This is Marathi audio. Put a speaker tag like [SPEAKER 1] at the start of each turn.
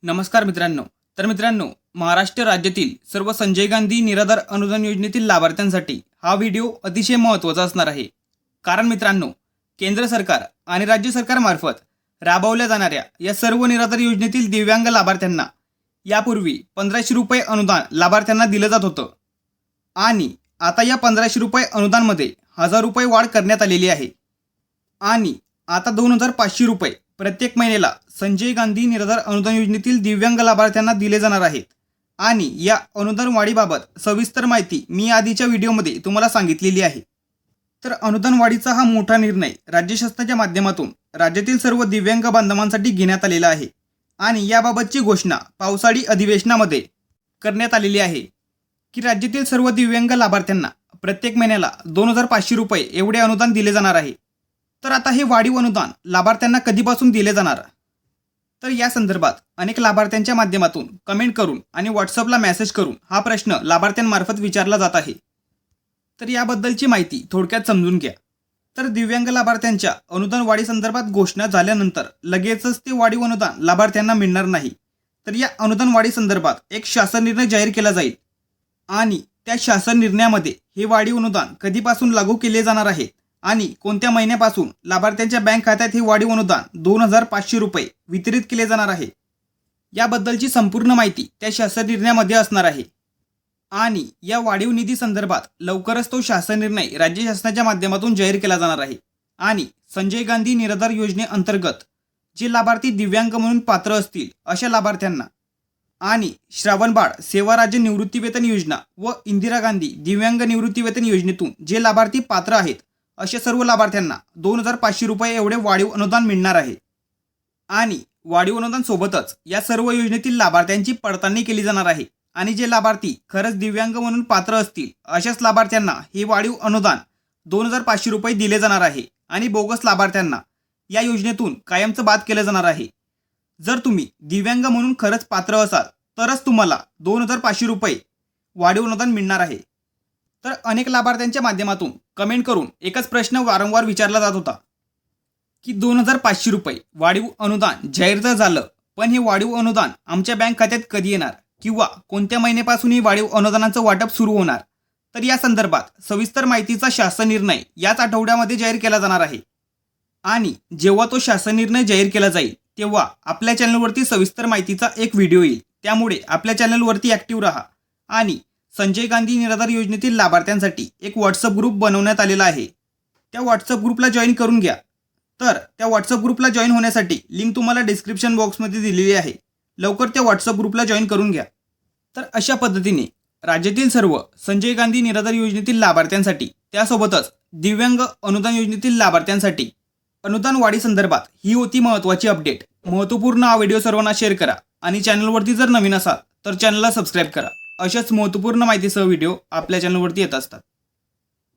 [SPEAKER 1] नमस्कार मित्रांनो. मित्रांनो, महाराष्ट्र राज्यातील सर्व संजय गांधी निराधार अनुदान योजनेतील लाभार्थ्यांसाठी हा व्हिडिओ अतिशय महत्त्वाचा असणार आहे. कारण मित्रांनो, केंद्र सरकार आणि राज्य सरकारमार्फत राबवल्या जाणाऱ्या या सर्व निराधार योजनेतील दिव्यांग लाभार्थ्यांना यापूर्वी 1500 रुपये अनुदान लाभार्थ्यांना दिलं जात होतं आणि आता या 1500 रुपये अनुदानमध्ये 1000 रुपये वाढ करण्यात आलेली आहे आणि आता 2500 रुपये प्रत्येक महिन्याला संजय गांधी निराधार अनुदान योजनेतील दिव्यांग लाभार्थ्यांना दिले जाणार आहेत. आणि या अनुदान वाढीबाबत सविस्तर माहिती मी आधीच्या व्हिडिओमध्ये तुम्हाला सांगितलेली आहे. तर अनुदान वाढीचा हा मोठा निर्णय राज्य शासनाच्या माध्यमातून राज्यातील सर्व दिव्यांग बांधवांसाठी घेण्यात आलेला आहे आणि याबाबतची घोषणा पावसाळी अधिवेशनामध्ये करण्यात आलेली आहे की राज्यातील सर्व दिव्यांग लाभार्थ्यांना प्रत्येक महिन्याला 2500 रुपये एवढे अनुदान दिले जाणार आहे. तर आता हे वाढीव अनुदान लाभार्थ्यांना कधीपासून दिले जाणार, तर या संदर्भात अनेक लाभार्थ्यांच्या माध्यमातून कमेंट करून आणि व्हॉट्सअपला मेसेज करून हा प्रश्न लाभार्थ्यांमार्फत विचारला जात आहे. तर याबद्दलची माहिती थोडक्यात समजून घ्या. तर दिव्यांग लाभार्थ्यांच्या अनुदान वाढी संदर्भात घोषणा झाल्यानंतर लगेचच ते वाढीव अनुदान लाभार्थ्यांना मिळणार नाही. तर या अनुदान वाढी संदर्भात एक शासन निर्णय जाहीर केला जाईल आणि त्या शासन निर्णयामध्ये हे वाढीव अनुदान कधीपासून लागू केले जाणार आहे आणि कोणत्या महिन्यापासून लाभार्थ्यांच्या बँक खात्यात हे वाढीव अनुदान 2500 रुपये वितरित केले जाणार आहे याबद्दलची संपूर्ण माहिती त्या शासन निर्णयामध्ये असणार आहे. आणि या वाढीव निधी संदर्भात लवकरच तो शासन निर्णय राज्य शासनाच्या माध्यमातून जाहीर केला जाणार आहे. आणि संजय गांधी निराधार योजनेअंतर्गत जे लाभार्थी दिव्यांग म्हणून पात्र असतील अशा लाभार्थ्यांना आणि श्रावणबाळ सेवा राज्य निवृत्तीवेतन योजना व इंदिरा गांधी दिव्यांग निवृत्तीवेतन योजनेतून जे लाभार्थी पात्र आहेत अशा सर्व लाभार्थ्यांना 2500 रुपये एवढे वाढीव अनुदान मिळणार आहे. आणि वाढीव अनुदान सोबतच या सर्व योजनेतील लाभार्थ्यांची पडताळणी केली जाणार आहे आणि जे लाभार्थी खरंच दिव्यांग म्हणून पात्र असतील अशाच लाभार्थ्यांना हे वाढीव अनुदान 2500 रुपये दिले जाणार आहे आणि बोगस लाभार्थ्यांना या योजनेतून कायमचं बाद केलं जाणार आहे. जर तुम्ही दिव्यांग म्हणून खरंच पात्र असाल तरच तुम्हाला 2500 रुपये वाढीव अनुदान मिळणार आहे. तर अनेक लाभार्थ्यांच्या माध्यमातून कमेंट करून एकच प्रश्न वारंवार विचारला जात होता की 2500 रुपये वाढीव अनुदान जाहीर तर झालं, पण हे वाढीव अनुदान आमच्या बँक खात्यात कधी येणार किंवा कोणत्या महिन्यापासून हे वाढीव अनुदानाचं वाटप सुरू होणार. तर या संदर्भात सविस्तर माहितीचा शासन निर्णय याच आठवड्यामध्ये जाहीर केला जाणार आहे. आणि जेव्हा तो शासन निर्णय जाहीर केला जाईल तेव्हा आपल्या चॅनलवरती सविस्तर माहितीचा एक व्हिडिओ येईल. त्यामुळे आपल्या चॅनलवरती ॲक्टिव्ह राहा. आणि संजय गांधी निराधार योजनेतील लाभार्थ्यांसाठी एक व्हॉट्सअप ग्रुप बनवण्यात आलेला आहे. त्या व्हॉट्सअप ग्रुपला जॉईन करून घ्या. तर त्या व्हॉट्सअप ग्रुपला जॉईन होण्यासाठी लिंक तुम्हाला डिस्क्रिप्शन बॉक्समध्ये दिलेली आहे. लवकर त्या व्हॉट्सअप ग्रुपला जॉईन करून घ्या. तर अशा पद्धतीने राज्यातील सर्व संजय गांधी निराधार योजनेतील लाभार्थ्यांसाठी त्यासोबतच दिव्यांग अनुदान योजनेतील लाभार्थ्यांसाठी अनुदान वाढी संदर्भात ही होती महत्त्वाची अपडेट. महत्त्वपूर्ण हा व्हिडिओ सर्वांना शेअर करा आणि चॅनलवरती जर नवीन असाल तर चॅनलला सबस्क्राईब करा. अशाच महत्त्वपूर्ण माहितीसह व्हिडिओ आपल्या चॅनलवरती येत असतात.